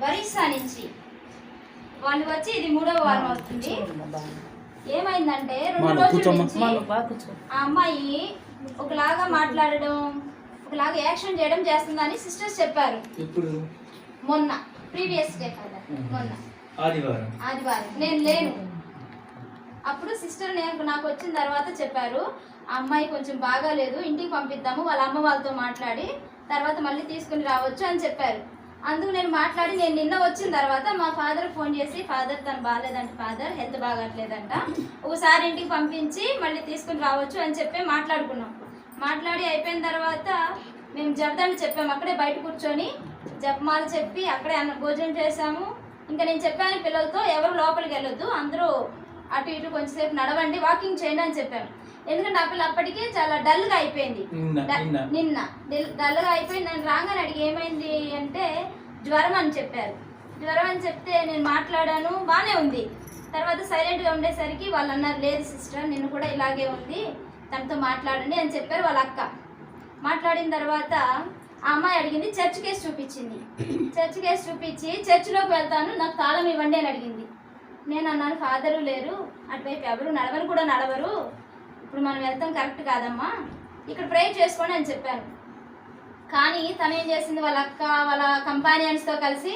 ఒరిస్సా నుంచి వాళ్ళు వచ్చి ఇది 3వ వారం అవుతుంది. ఏమైందంటే 2 రోజుల నుంచి ఆ అమ్మాయి ఒకలాగా మాట్లాడడం, ఒకలాగా యాక్షన్ చేయడం చేస్తుందని సిస్టర్స్ చెప్పారు. మొన్న ప్రీవియస్ డే కదా, మొన్న ఆదివారం నేను లేను. అప్పుడు సిస్టర్ నాకు వచ్చిన తర్వాత చెప్పారు, ఆ అమ్మాయి కొంచెం బాగాలేదు, ఇంటికి పంపిద్దాము, వాళ్ళ అమ్మ వాళ్ళతో మాట్లాడి తర్వాత మళ్ళీ తీసుకుని రావచ్చు అని చెప్పారు. అందుకు నేను మాట్లాడి నేను నిన్న వచ్చిన తర్వాత మా ఫాదర్ ఫోన్ చేసి, ఫాదర్ తను బాగాలేదంట, ఫాదర్ హెల్త్ బాగట్లేదంట, ఒకసారి ఇంటికి పంపించి మళ్ళీ తీసుకుని రావచ్చు అని చెప్పి మాట్లాడుకున్నాం. మాట్లాడి అయిపోయిన తర్వాత మేము జపదండి చెప్పాము, అక్కడే బయట కూర్చొని జపమాలు చెప్పి అక్కడే భోజనం చేసాము. ఇంకా నేను చెప్పాను పిల్లలతో, ఎవరు లోపలికి వెళ్ళొద్దు, అందరూ అటు ఇటు కొంచెంసేపు నడవండి, వాకింగ్ చేయండి అని చెప్పాను. ఎందుకంటే ఆ పిల్ల అప్పటికే చాలా డల్గా అయిపోయింది. నిన్న డల్గా అయిపోయింది. నేను రాగానే అడిగి ఏమైంది అంటే జ్వరం అని చెప్పారు. జ్వరం అని చెప్తే నేను మాట్లాడాను, బాగానే ఉంది. తర్వాత సైలెంట్గా ఉండేసరికి వాళ్ళు అన్నారు, లేదు సిస్టర్ నిన్ను కూడా ఇలాగే ఉంది, తనతో మాట్లాడండి అని చెప్పారు వాళ్ళ అక్క. మాట్లాడిన తర్వాత ఆ అమ్మాయి అడిగింది, చర్చ్ కేసు చూపించింది. చర్చ్ కేసు చూపించి చర్చిలోకి వెళ్తాను, నాకు తాళం ఇవ్వండి అని అడిగింది. నేను అన్నాను, ఫాదరు లేరు, అటువైపు ఎవరు నడవరు కూడా నడవరు, ఇప్పుడు మనం వెళ్తాం కరెక్ట్ కాదమ్మా, ఇక్కడ ప్రేయర్ చేసుకోండి అని చెప్పాను. కానీ తను ఏం చేసింది, వాళ్ళ అక్క వాళ్ళ కంపానియన్స్తో కలిసి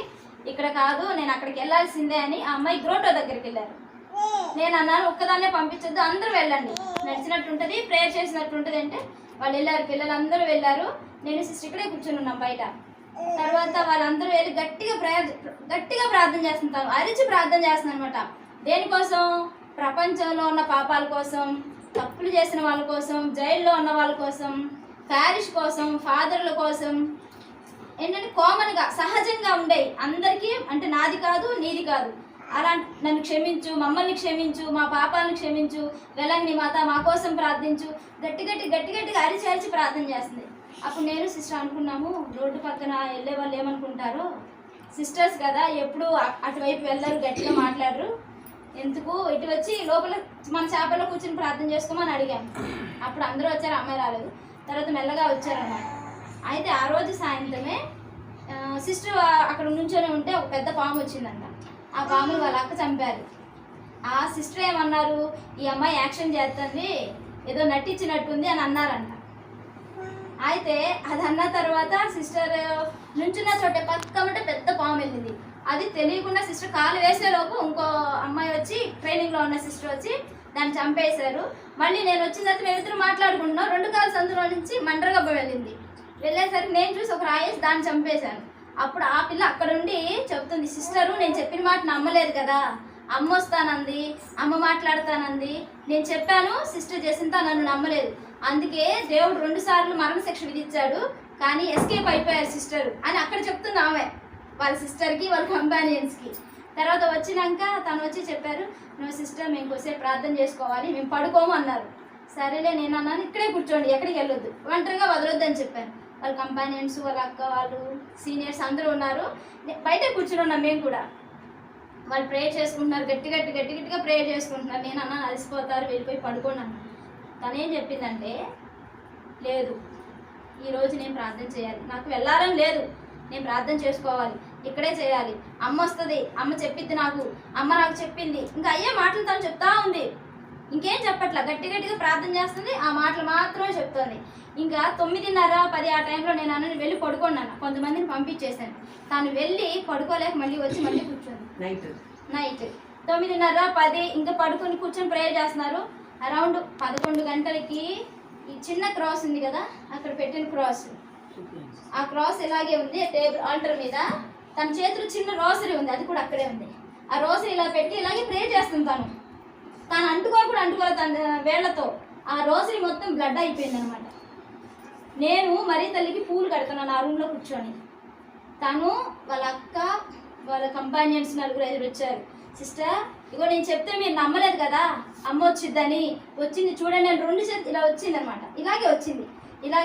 ఇక్కడ కాదు నేను అక్కడికి వెళ్ళాల్సిందే అని ఆ అమ్మాయి గ్రోటో దగ్గరికి వెళ్ళారు. నేను అన్నాను, ఒక్కదాన్నే పంపించొద్దు, అందరూ వెళ్ళండి, నడిచినట్టు ఉంటుంది, ప్రేయర్ చేసినట్టు ఉంటుంది అంటే వాళ్ళు వెళ్ళారు, పిల్లలందరూ వెళ్ళారు. నేను సిస్టర్ ఇక్కడే కూర్చొని ఉన్నాం బయట. తర్వాత వాళ్ళందరూ వెళ్ళి గట్టిగా ప్రార్థన చేస్తుంటారు, అరిచి ప్రార్థన చేస్తున్నాను అనమాట. దేనికోసం? ప్రపంచంలో ఉన్న పాపాల కోసం, తప్పులు చేసిన వాళ్ళ కోసం, జైల్లో ఉన్న వాళ్ళ కోసం, ప్యారిష్ కోసం, ఫాదర్ల కోసం, ఏంటంటే కామన్గా సహజంగా ఉండేవి అందరికీ, అంటే నాది కాదు నీది కాదు, అలాంటి నన్ను క్షమించు, మమ్మల్ని క్షమించు, మా పాపాలను క్షమించు, వెలంగి మాత మా కోసం ప్రార్థించు, గట్టిగా అరిచి ప్రార్థన చేస్తుంది. అప్పుడు నేను సిస్టర్ అనుకున్నాము, రోడ్డు పక్కన వెళ్ళే వాళ్ళు ఏమనుకుంటారో, సిస్టర్స్ కదా ఎప్పుడు అటువైపు వెళ్ళరు, గట్టిగా మాట్లాడరు, ఎందుకు ఇటు వచ్చి లోపల మన చేపల్లో కూర్చొని ప్రార్థన చేసుకోమని అడిగాము. అప్పుడు అందరూ వచ్చారు, అమ్మాయి రాలేదు. తర్వాత మెల్లగా వచ్చారన్నమాట. అయితే ఆ రోజు సాయంత్రమే సిస్టర్ అక్కడ నుంచొని ఉంటే ఒక పెద్ద పాము వచ్చిందంట. ఆ పాముని వాళ్ళ అక్క చంపారు. ఆ సిస్టర్ ఏమన్నారు, ఈ అమ్మాయి యాక్షన్ చేస్తుంది, ఏదో నటించినట్టుంది అని అన్నారంట. అయితే అది అన్న తర్వాత సిస్టర్ నుంచున్న చోట పక్కమంటే పెద్ద పాము వెళ్ళింది. అది తెలియకుండా సిస్టర్ కాలు వేసేలోపు ఇంకో అమ్మాయి వచ్చి, ట్రైనింగ్లో ఉన్న సిస్టర్ వచ్చి దాన్ని చంపేశారు. మళ్ళీ నేను వచ్చిన తర్వాత మేమిద్దరు మాట్లాడుకుంటున్నాం, 2 కాలు సందులో నుంచి మండ్రగబ్బ వెళ్ళింది. వెళ్ళేసరికి నేను చూసి ఒక రాయేసి దాన్ని చంపేశాను. అప్పుడు ఆ పిల్ల అక్కడ ఉండి చెప్తుంది, సిస్టరు నేను చెప్పిన మాట నమ్మలేదు కదా, అమ్మ వస్తానంది, అమ్మ మాట్లాడతానంది, నేను చెప్పాను, సిస్టర్ జసింతా నన్ను నమ్మలేదు, అందుకే దేవుడు 2 సార్లు మరణశిక్ష విధించాడు, కానీ ఎస్కేప్ అయిపోయారు సిస్టర్ అని అక్కడ చెప్తుంది ఆమె వాళ్ళ సిస్టర్కి, వాళ్ళ కంపానియన్స్కి. తర్వాత వచ్చినాక తను వచ్చి చెప్పారు, నువ్వు సిస్టర్ మేము కొద్దిసేపు ప్రార్థన చేసుకోవాలి, మేము పడుకోము అన్నారు. సరేలే నేను అన్నాను, ఇక్కడే కూర్చోండి, ఎక్కడికి వెళ్ళొద్దు, ఒంటరిగా వదలొద్దు అని చెప్పాను. వాళ్ళ కంపానియన్స్, వాళ్ళ అక్క వాళ్ళు, సీనియర్స్ అందరూ ఉన్నారు, బయట కూర్చుని ఉన్నాం మేము కూడా. వాళ్ళు ప్రేయర్ చేసుకుంటున్నారు, గట్టిగా ప్రేయర్ చేసుకుంటున్నారు. నేను అన్నాను, అలసిపోతారు, వెళ్ళిపోయి పడుకోండి అన్నాను. తను ఏం చెప్పిందంటే, లేదు ఈరోజు నేను ప్రార్థన చేయాలి, నాకు వెళ్ళాలని లేదు, నేను ప్రార్థన చేసుకోవాలి, ఇక్కడే చేయాలి, అమ్మ వస్తుంది, అమ్మ చెప్పిద్ది నాకు, అమ్మ నాకు చెప్పింది, ఇంకా అయ్యే మాటలు తను చెప్తా ఉంది. ఇంకేం చెప్పట్లా, గట్టి గట్టిగా ప్రార్థన చేస్తుంది, ఆ మాటలు మాత్రమే చెప్తుంది. ఇంకా 9:30, 10 ఆ టైంలో నేను అన్నని వెళ్ళి పడుకున్నాను, కొంతమందిని పంపించేశాను. తను వెళ్ళి పడుకోలేక మళ్ళీ వచ్చి మళ్ళీ కూర్చోండి. నైట్ 9:30, 10 ఇంకా పడుకొని కూర్చొని ప్రేయర్ చేస్తున్నారు. అరౌండ్ 11 గంటలకి ఈ చిన్న క్రాస్ ఉంది కదా, అక్కడ పెట్టిన క్రాస్, ఆ క్రాస్ ఇలాగే ఉంది టేబుల్ ఆల్టర్ మీద. తన చేతిలో చిన్న రోసరీ ఉంది, అది కూడా అక్కడే ఉంది. ఆ రోసరీ ఇలా పెట్టి ఇలాగే ప్రేయర్ చేస్తుంది. తను అంటుకోలేదు తన వేళ్లతో. ఆ రోసరీ మొత్తం బ్లడ్ అయిపోయింది అనమాట. నేను మరీ తల్లికి పూలు కడుతున్నాను ఆ రూమ్లో కూర్చొని. తను వాళ్ళ అక్క వాళ్ళ కంపానియన్స్ 4-5 వచ్చారు. సిస్టర్ ఇగో నేను చెప్తే మీరు నమ్మలేదు కదా, అమ్మ వచ్చిద్దని. వచ్చింది చూడండి, నేను 2 చేతులు ఇలా వచ్చింది అనమాట. ఇలాగే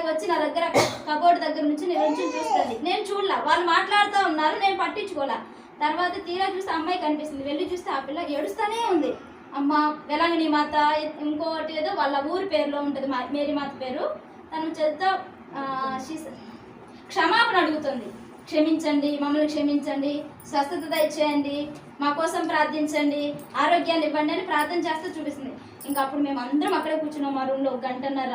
వచ్చి నా దగ్గర కబోర్డ్ దగ్గర నుంచి నేను చూస్తుంది. నేను చూడలా, వాళ్ళు మాట్లాడుతూ ఉన్నారు, నేను పట్టించుకోలే. తర్వాత తీరా చూస్తే అమ్మాయి కనిపిస్తుంది. వెళ్ళి చూస్తే ఆ పిల్ల ఏడుస్తూనే ఉంది. అమ్మ వెలంగిణి మాత, ఇంకోటి ఏదో వాళ్ళ ఊరి పేరులో ఉంటుంది, మేరీ మాత పేరు. తను చేత క్షమాపణ అడుగుతుంది. క్షమించండి, మమ్మల్ని క్షమించండి, స్వస్థత దయచేయండి, మా కోసం ప్రార్థించండి, ఆరోగ్యాన్ని ఇవ్వండి అని ప్రార్థన చేస్తూ చూపిస్తుంది. ఇంకా అప్పుడు మేము అందరం అక్కడే కూర్చున్నాం మా రూమ్లో 1 గంటన్నర,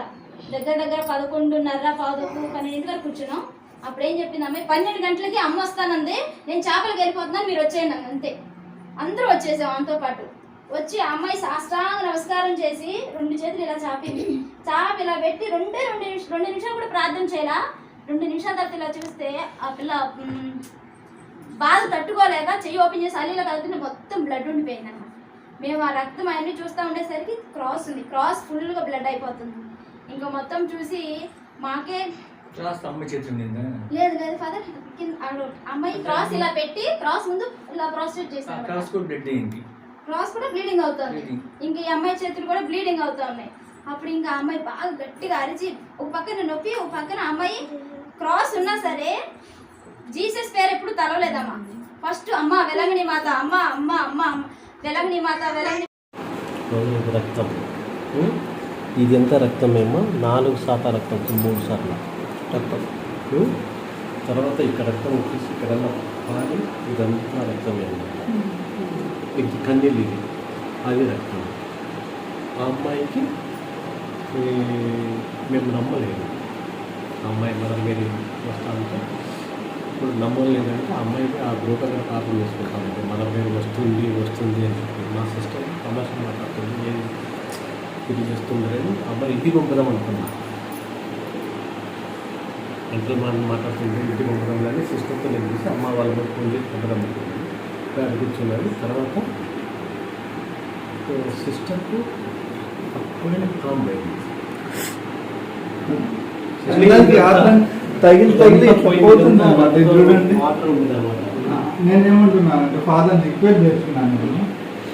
దగ్గర 11:30, 12 వరకు కూర్చున్నాం. అప్పుడు ఏం చెప్పింది అమ్మాయి, 12 గంటలకి అమ్మ వస్తానంది, నేను చేపలకి వెళ్ళిపోతున్నాను, మీరు వచ్చేయండి అంతే. అందరూ వచ్చేసాం ఆమెతో పాటు. వచ్చి ఆ అమ్మాయి సాష్టాంగ నమస్కారం చేసి 2 చేతులు ఇలా చాపి ఇలా పెట్టి 2 నిమిషాలు కూడా ప్రార్థన చేయాలా. 2 నిమిషాల తర్వాత ఇలా చూస్తే ఆ పిల్ల బాధ తట్టుకోలేక చెయ్యి ఓపెన్ చేసి అల్లీలో కలిపిన మొత్తం బ్లడ్ ఉండిపోయింది అనమాట. మేము ఆ రక్తం అవన్నీ చూస్తూ ఉండేసరికి క్రాస్ ఉంది, క్రాస్ ఫుల్గా బ్లడ్ అయిపోతుంది. ఇంకా మొత్తం చూసి మాకే లేదు ఫాదర్ అమ్మాయి క్రాస్ ఇలా పెట్టి క్రాస్ ముందు ఇలా ప్రాస్టేట్ చేశారు. క్రాస్ కూడా బ్లీడింగ్ అవుతుంది. ఇంకా ఈ అమ్మాయి చేతులు కూడా బ్లీడింగ్ అవుతా ఉన్నాయి. అప్పుడు ఇంకా అమ్మాయి బాగా గట్టిగా అరిచి, ఒక పక్కన నొప్పి, ఒక పక్కన అమ్మాయి క్రాస్ ఉన్నా సరే జీసస్ పేరు ఎప్పుడు తలవలేదమ్మా. ఫస్ట్ అమ్మ వెలంగిణి మాత, అమ్మ అమ్మ అమ్మ వెలంగిణి మాత, వెలంగిణి రక్తం. ఇది ఎంత రక్తం ఏమో 4 శాతం రక్తం, 3 సార్లు రక్తం. తర్వాత ఇక్కడ రక్తం వచ్చేసి ఇక్కడ పాలి, ఇదంతా రక్తం ఏమో. ఇది కన్నీళ్ళు, ఇది అది రక్తం. ఆ అమ్మాయికి మేము నమ్మలేదు. ఆ అమ్మాయి మనం మీరు వస్తా అంటే ఇప్పుడు నమ్మలేదంటే ఆ అమ్మాయికి ఆ బ్రోకర్గా పాపం చేసుకుంటామంటే మన పేరు వస్తుంది అని చెప్పి మా సిస్టర్ తమాషా మాట్లాడుతుంది, ఏం ఇది చేస్తుందని అమ్మాయి ఇంటికి పంపుదాం అనుకున్నా. అంటే మనం మాట్లాడుతుంటే ఇంటికి పంపడం కానీ సిస్టర్తో నేను చూసి అమ్మ వాళ్ళ ఫోన్ చేసి పంపడం అనుకుంది. అది కూర్చున్నది. తర్వాత సిస్టర్కు అప్పుడే కామ్ అయింది. నేనేమంటున్నానంటే ఫాదర్ రిక్వెస్ట్ చేస్తున్నాను,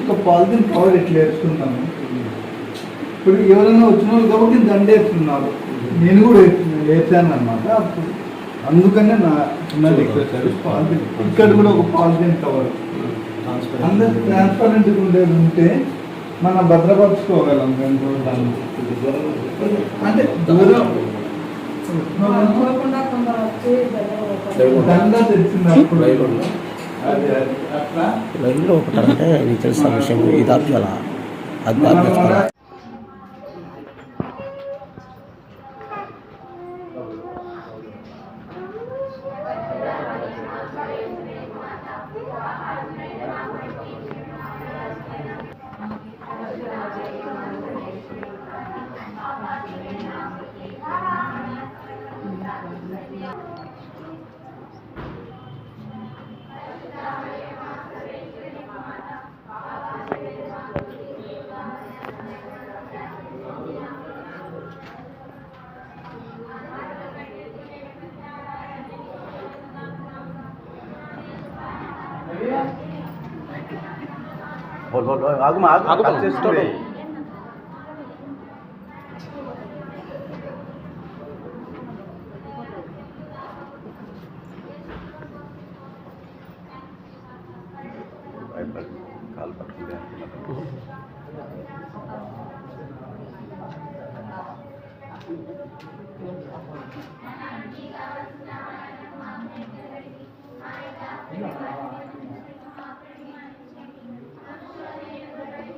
ఒక పాలిథిన్ కవర్ ఇట్లా వేసుకుంటాను. ఇప్పుడు ఎవరైనా వచ్చిన వాళ్ళు కాబట్టి దండేస్తున్నారు, నేను కూడా వేసాను అనమాట. అప్పుడు అందుకనే నా చిన్న రిక్వెస్ట్, పాలిథిన్ ఇక్కడ కూడా ఒక పాలిథిన్ కవర్ అందరు ట్రాన్స్పరెంట్గా ఉండేది ఉంటే మనం భద్రపరచుకోగలం. 2 రోజులు అంటే దూరం దండ తెచ్చినప్పుడు లైవ్లో ఒకటంటే నీకు తెలిసిన విషయం ఇది అభ్యాల అది ఆగు కాలు పట్టుకుంటే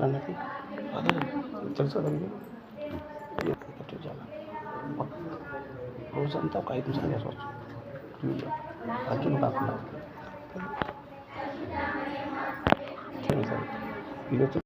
అన్నది అదే తెలుసు కదా చాలా రోజంతా ఒక 5 నిమిషాలు చేసుకోవచ్చు అర్జున్ కాకుండా సరే ఇది